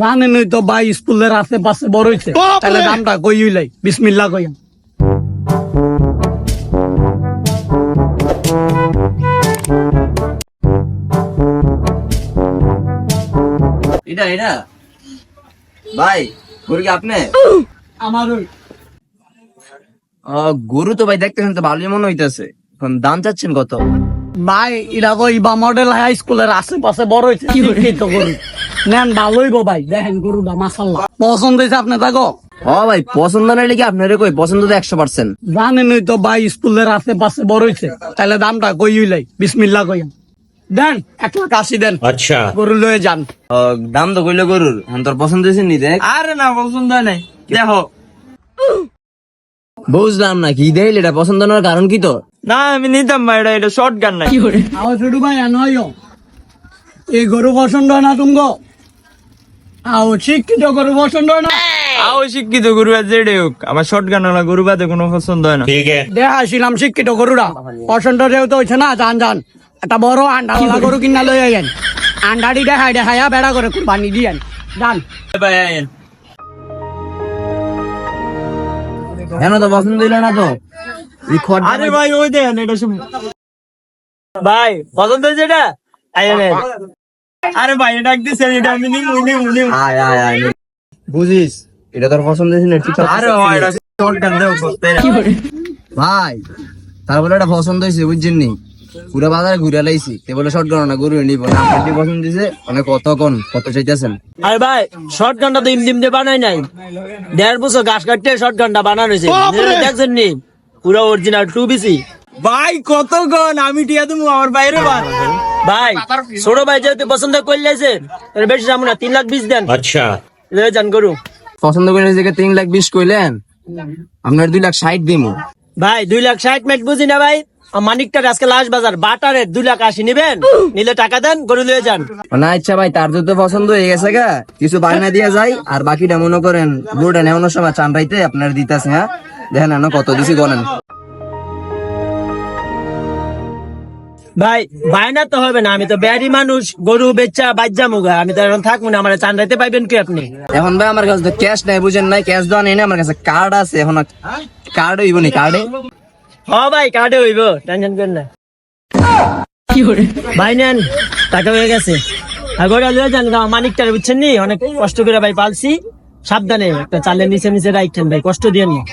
জানেনই তো ভাই, স্কুলের আশেপাশে বড় হয়েছে, তাহলে দামটা কই হইলাই, বিসমিল্লাহ কইয়া। এটা এটা ভাই, গরু কি আপনি? আমার গরু তো ভাই দেখতেছেন তো ভালোই মনে হইতেছে, এখন দাম চাচ্ছেন কত? ভাই এটা কই বা মডেল হাই স্কুলের আশেপাশে বড় হয়েছে, শিক্ষিত গরু নেন, ভালোই গো ভাই, দেখেন গরুটা মাশাআল্লাহ পছন্দ হয়েছে আপনি থাকো। ভাই পছন্দ না লিখে আপনারে কই পছন্দ তো 100%। জানেনই তো ভাই, স্কুলের আশেপাশে বড় হয়েছে, তাহলে দামটা কই হইলাই, বিসমিল্লাহ কইয়া। দেন 1,80,000 দেন, আচ্ছা গরু লয়ে যান। দাম তো কইলো গরুর, এখন তোর পছন্দ হয়েছে নি দেখ। আরে না, পছন্দ হয় নাই, দেখো। বুঝলাম না কি দেইল, এটা পছন্দ হওয়ার কারণ কি তো? না আমি নিতাম ভাই, এটা শর্ট গান নাই। আমার ছোট ভাই নয়, এই গরু পছন্দ হয় না তুমগো? আও শিক্ষিত গরু পছন্দ হয় না? আও শিক্ষিত গরু আর যেটাই হোক, আমার শর্ট গান না, গরু বাদে কোনো পছন্দ হয় না। ठीक है দেখাছিলাম শিক্ষিত গরুরা পছন্দ যেহেতু হয়েছে না, যান যান একটা বড় আন্ডাওয়ালা গরু কিনা লই আইন, আন্ডাটি দেখাইয়া বেড়া করে কুরবানি দিয়েন, যান। ভাই আইন। কেন তো পছন্দ হইলো না তো? এই খড় আরে ভাই ওই দেন, এটা শুন ভাই, পছন্দ হয়েছে এটা, আইন আইন। আরে ভাই এটা দিছে, এটা আমি নিমু। আয় আয় আয় বুঝিস, এটা তোর পছন্দ হয়েছে না ঠিক আছে। আরে ভাই এটা শর্ট গান দেও করতে। ভাই তারপরে এটা পছন্দ হয়েছে বুঝছেন নি, পুরো বাজারে ঘুরে লাইছি, তে বলে শর্ট গান না গরু নিব না, আপনার পছন্দ দিছে অনেক কত চাইতেছেন? আরে ভাই শর্ট গানটা তো ইমদিম দিয়ে বানাই নাই, 1.5 বছর ঘাস কাটতে শর্ট গানটা বানানো হয়েছে, দেখছেন নি পুরো অরিজিনাল 2BC। ভাই কত গন আমি টিয়া তুমি আমার বাইরে বান। ভাই ছোট ভাই যেহেতু পছন্দ করলেছে, এর বেশি যাবো না, 3,20,000 দেন, अच्छा লয়ে যান গরু। পছন্দ করে নিজেকে 3,20,000 কইলেন, আপনার 2,60,000 দিমু। ভাই 2,60,000 মেট বুঝি না ভাই, মানিকটার আজকে লাস্ট বাজার বাটারে 2,80,000 নিবেন, নিলে টাকা দেন, গরু লয়ে যান। না আচ্ছা ভাই, তার তো পছন্দ হয়ে গেছে গা, কিছু বায়না দিয়ে যায়, আর বাকিটা মনে করেন গরুটা নেওয়ানোর সময় চান্ডাইতে আপনার দিতেছে। হ্যাঁ দেখেন না কত দিছি বলেন। ভাই বায়না তো হবে না, আমি তো ব্যারি মানুষ, গরু বেচা বাজ্জা মুগা, আমি তো এখন থাকবো না, আমার চান্দাইতে পাইবেন কি আপনি? এখন ভাই আমার কাছে তো ক্যাশ নাই, বুঝেন নাই, ক্যাশ দেওয়া নেই না, আমার কাছে কার্ড আছে, এখন কার্ড হইব নি? কার্ডে হ ভাই কার্ডে হইব, টেনশন করেন না। ভাই নেন, টাকা হয়ে গেছে, আর গরু লয়ে যান। মানিকটারে বুঝছেন নি, অনেক কষ্ট করে ভাই পালছি, সাবধানে একটা চালের নিচে রাখছেন ভাই, কষ্ট দিয়েন না।